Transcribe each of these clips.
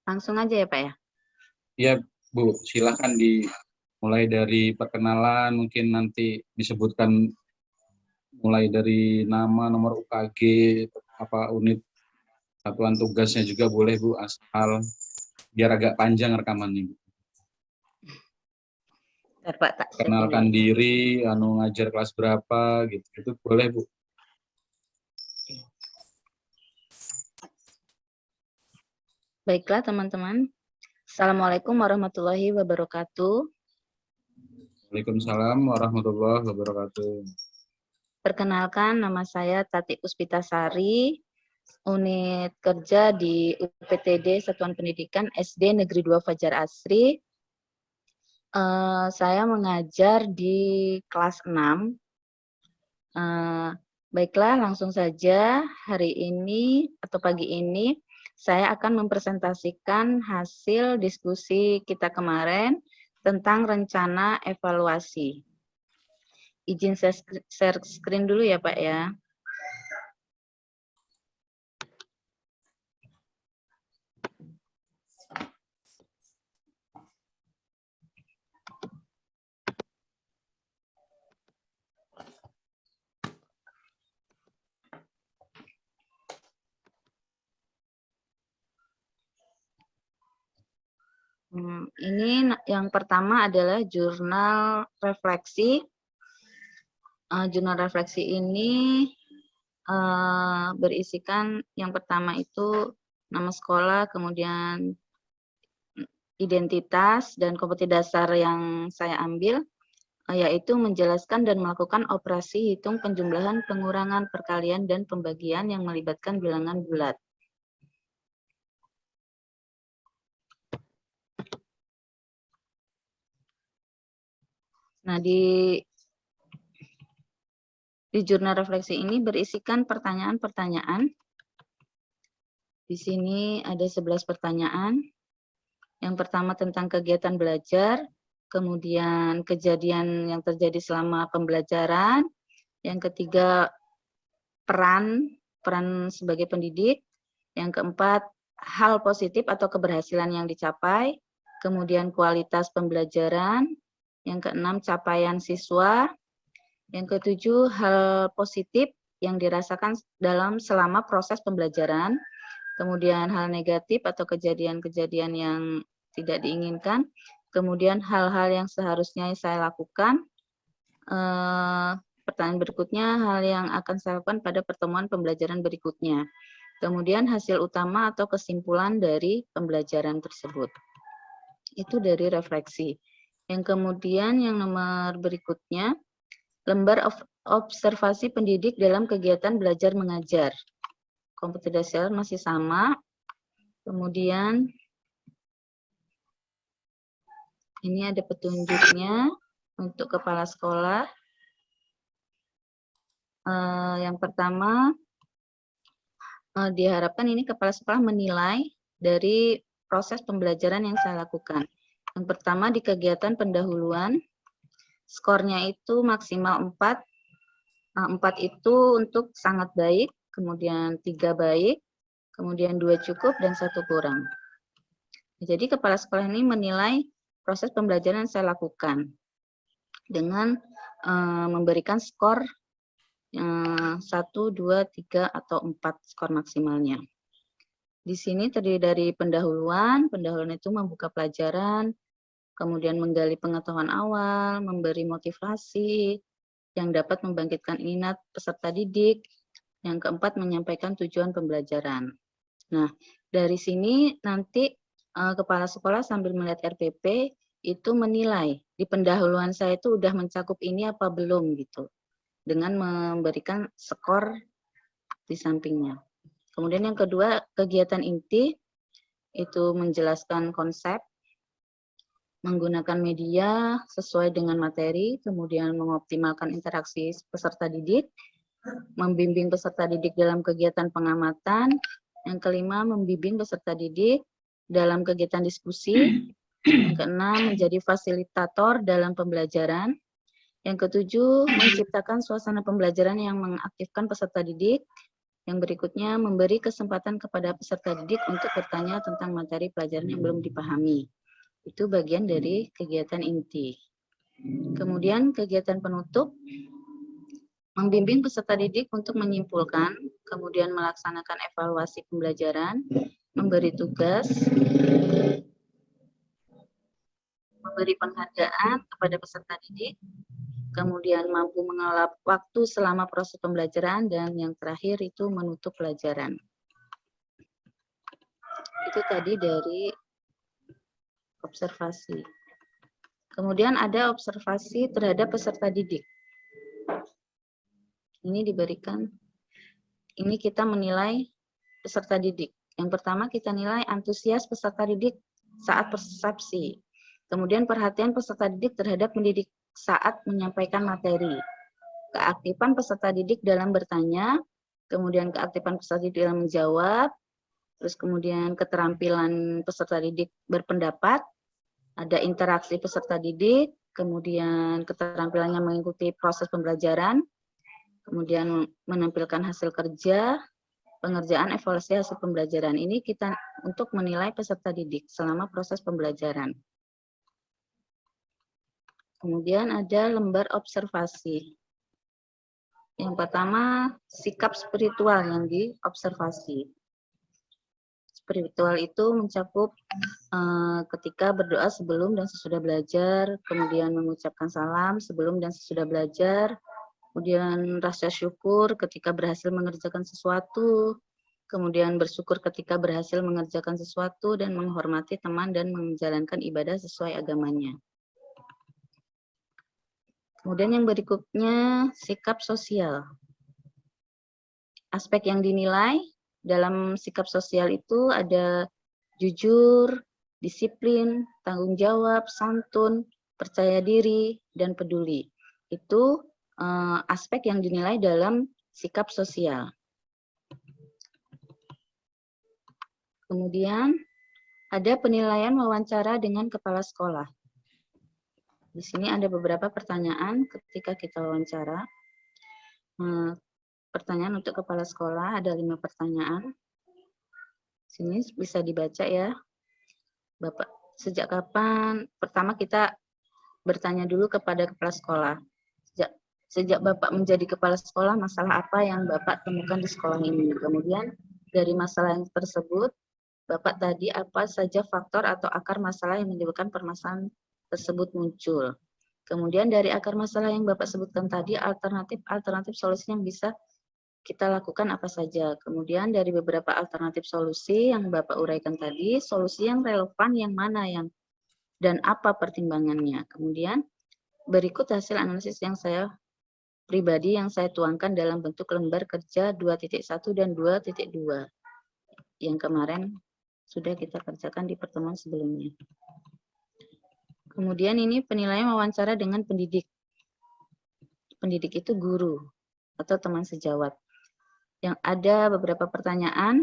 Langsung aja ya Pak ya? Iya Bu, silakan dimulai dari perkenalan, mungkin nanti disebutkan mulai dari nama, nomor UKG, apa unit satuan tugasnya juga boleh Bu, asal biar agak panjang rekamannya Bu. Bentar, Pak, tak setting Kenalkan dulu. diri, ngajar kelas berapa, gitu. Itu boleh Bu. Baiklah teman-teman. Assalamualaikum warahmatullahi wabarakatuh. Waalaikumsalam warahmatullahi wabarakatuh. Perkenalkan, nama saya Tati Puspitasari, unit kerja di UPTD Satuan Pendidikan SD Negeri 2 Fajar Asri. Saya mengajar di kelas 6. Baiklah, langsung saja hari ini atau pagi ini saya akan mempresentasikan hasil diskusi kita kemarin tentang rencana evaluasi. Izin saya share screen dulu ya Pak ya. Ini yang pertama adalah jurnal refleksi. Jurnal refleksi ini berisikan yang pertama itu nama sekolah, kemudian identitas dan kompetensi dasar yang saya ambil, yaitu menjelaskan dan melakukan operasi hitung penjumlahan, pengurangan, perkalian, dan pembagian yang melibatkan bilangan bulat. Nah, di jurnal refleksi ini berisikan pertanyaan-pertanyaan. Di sini ada 11 pertanyaan. Yang pertama tentang kegiatan belajar, kemudian kejadian yang terjadi selama pembelajaran, yang ketiga peran sebagai pendidik, yang keempat hal positif atau keberhasilan yang dicapai, kemudian kualitas pembelajaran, yang keenam capaian siswa, yang ketujuh hal positif yang dirasakan selama proses pembelajaran, kemudian hal negatif atau kejadian-kejadian yang tidak diinginkan, kemudian hal-hal yang seharusnya saya lakukan. Pertanyaan berikutnya, hal yang akan saya lakukan pada pertemuan pembelajaran berikutnya. Kemudian hasil utama atau kesimpulan dari pembelajaran tersebut. Itu dari refleksi. Yang kemudian yang nomor berikutnya, lembar observasi pendidik dalam kegiatan belajar mengajar. Kompetensi dasar masih sama. Kemudian ini ada petunjuknya untuk kepala sekolah. Yang pertama, diharapkan ini kepala sekolah menilai dari proses pembelajaran yang saya lakukan. Yang pertama di kegiatan pendahuluan, skornya itu maksimal 4. 4 itu untuk sangat baik, kemudian 3 baik, kemudian 2 cukup, dan 1 kurang. Jadi kepala sekolah ini menilai proses pembelajaran yang saya lakukan dengan memberikan skor 1, 2, 3, atau 4 skor maksimalnya. Di sini terdiri dari pendahuluan itu membuka pelajaran, kemudian menggali pengetahuan awal, memberi motivasi yang dapat membangkitkan minat peserta didik, yang keempat menyampaikan tujuan pembelajaran. Nah, dari sini nanti kepala sekolah sambil melihat RPP itu menilai di pendahuluan saya itu udah mencakup ini apa belum gitu, dengan memberikan skor di sampingnya. Kemudian yang kedua, kegiatan inti itu menjelaskan konsep, menggunakan media sesuai dengan materi, kemudian mengoptimalkan interaksi peserta didik, membimbing peserta didik dalam kegiatan pengamatan, yang kelima membimbing peserta didik dalam kegiatan diskusi, yang keenam menjadi fasilitator dalam pembelajaran, yang ketujuh menciptakan suasana pembelajaran yang mengaktifkan peserta didik, Yang berikutnya, memberi kesempatan kepada peserta didik untuk bertanya tentang materi pelajaran yang belum dipahami. Itu bagian dari kegiatan inti. Kemudian kegiatan penutup, membimbing peserta didik untuk menyimpulkan, kemudian melaksanakan evaluasi pembelajaran, memberi tugas, memberi penghargaan kepada peserta didik, kemudian mampu mengelola waktu selama proses pembelajaran, dan yang terakhir itu menutup pelajaran. Itu tadi dari observasi. Kemudian ada observasi terhadap peserta didik. Ini diberikan, ini kita menilai peserta didik. Yang pertama kita nilai antusias peserta didik saat persepsi. Kemudian perhatian peserta didik terhadap pendidik saat menyampaikan materi. Keaktifan peserta didik dalam bertanya, kemudian keaktifan peserta didik dalam menjawab, terus kemudian keterampilan peserta didik berpendapat, ada interaksi peserta didik, kemudian keterampilannya mengikuti proses pembelajaran, kemudian menampilkan hasil kerja, pengerjaan evaluasi hasil pembelajaran. Ini kita untuk menilai peserta didik selama proses pembelajaran. Kemudian ada lembar observasi. Yang pertama, sikap spiritual yang diobservasi. Spiritual itu mencakup ketika berdoa sebelum dan sesudah belajar, kemudian mengucapkan salam sebelum dan sesudah belajar, kemudian rasa syukur ketika berhasil mengerjakan sesuatu, kemudian bersyukur ketika berhasil mengerjakan sesuatu, dan menghormati teman dan menjalankan ibadah sesuai agamanya. Kemudian yang berikutnya, sikap sosial. Aspek yang dinilai dalam sikap sosial itu ada jujur, disiplin, tanggung jawab, santun, percaya diri, dan peduli. Itu aspek yang dinilai dalam sikap sosial. Kemudian ada penilaian wawancara dengan kepala sekolah. Di sini ada beberapa pertanyaan ketika kita wawancara. Pertanyaan untuk kepala sekolah, ada 5 pertanyaan. Sini bisa dibaca ya. Bapak, sejak kapan? Pertama kita bertanya dulu kepada kepala sekolah. Sejak Bapak menjadi kepala sekolah, masalah apa yang Bapak temukan di sekolah ini? Kemudian dari masalah yang tersebut, Bapak tadi apa saja faktor atau akar masalah yang menyebabkan permasalahan tersebut muncul. Kemudian dari akar masalah yang Bapak sebutkan tadi, alternatif solusi yang bisa kita lakukan apa saja. Kemudian dari beberapa alternatif solusi yang Bapak uraikan tadi, solusi yang relevan yang mana yang dan apa pertimbangannya. Kemudian berikut hasil analisis yang saya pribadi yang saya tuangkan dalam bentuk lembar kerja 2.1 dan 2.2 yang kemarin sudah kita kerjakan di pertemuan sebelumnya. Kemudian ini penilaian wawancara dengan pendidik. Pendidik itu guru atau teman sejawat. Yang ada beberapa pertanyaan.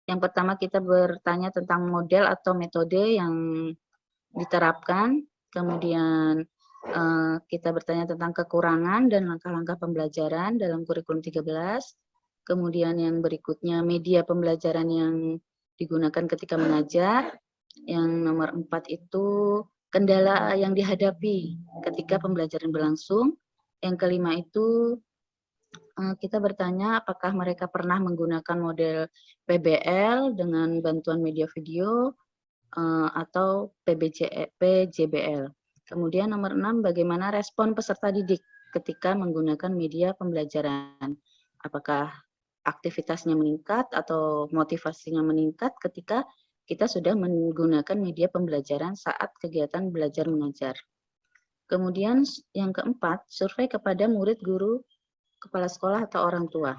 Yang pertama kita bertanya tentang model atau metode yang diterapkan. Kemudian kita bertanya tentang kekurangan dan langkah-langkah pembelajaran dalam kurikulum 13. Kemudian yang berikutnya media pembelajaran yang digunakan ketika mengajar. Yang nomor 4 itu kendala yang dihadapi ketika pembelajaran berlangsung. Yang kelima itu kita bertanya apakah mereka pernah menggunakan model PBL dengan bantuan media video atau PJBL. Kemudian nomor 6, bagaimana respon peserta didik ketika menggunakan media pembelajaran. Apakah aktivitasnya meningkat atau motivasinya meningkat ketika kita sudah menggunakan media pembelajaran saat kegiatan belajar mengajar. Kemudian yang keempat, survei kepada murid, guru, kepala sekolah atau orang tua.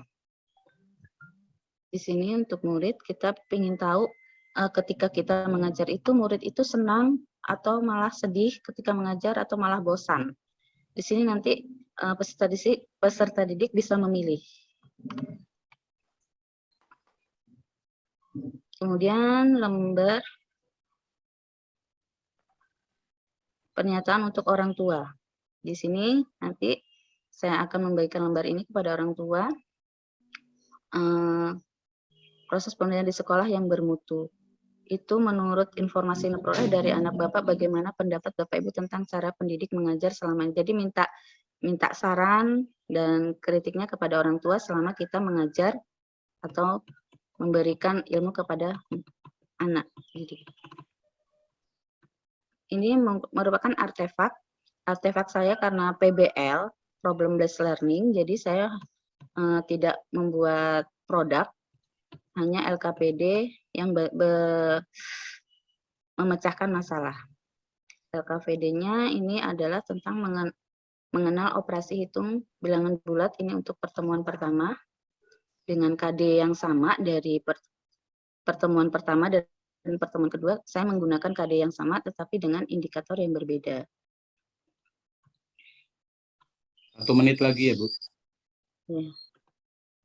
Di sini untuk murid kita ingin tahu ketika kita mengajar itu murid itu senang atau malah sedih ketika mengajar atau malah bosan. Di sini nanti peserta didik bisa memilih. Kemudian lembar pernyataan untuk orang tua. Di sini nanti saya akan membagikan lembar ini kepada orang tua. Proses pembelajaran di sekolah yang bermutu. Itu menurut informasi yang diperoleh dari anak Bapak, bagaimana pendapat Bapak Ibu tentang cara pendidik mengajar selama ini. Jadi minta saran dan kritiknya kepada orang tua selama kita mengajar atau memberikan ilmu kepada anak didik. Ini merupakan artefak saya karena PBL, Problem Based Learning, jadi saya tidak membuat produk, hanya LKPD yang memecahkan masalah. LKPD-nya ini adalah tentang mengenal operasi hitung bilangan bulat ini untuk pertemuan pertama dengan KD yang sama dari pertemuan pertama dan pertemuan kedua. Saya menggunakan KD yang sama tetapi dengan indikator yang berbeda. 1 menit lagi ya, Bu. Ya.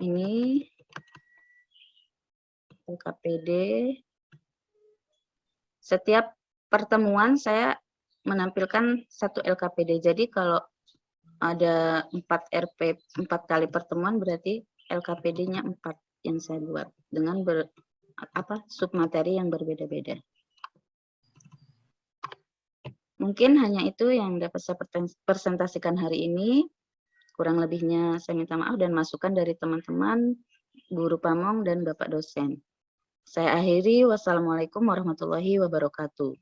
Ini LKPD. Setiap pertemuan saya menampilkan 1 LKPD. Jadi kalau ada 4 RP, 4 kali pertemuan, berarti LKPD-nya 4 yang saya buat dengan submateri yang berbeda-beda. Mungkin hanya itu yang dapat saya presentasikan hari ini. Kurang lebihnya saya minta maaf dan masukan dari teman-teman, guru pamong, dan Bapak dosen. Saya akhiri, wassalamualaikum warahmatullahi wabarakatuh.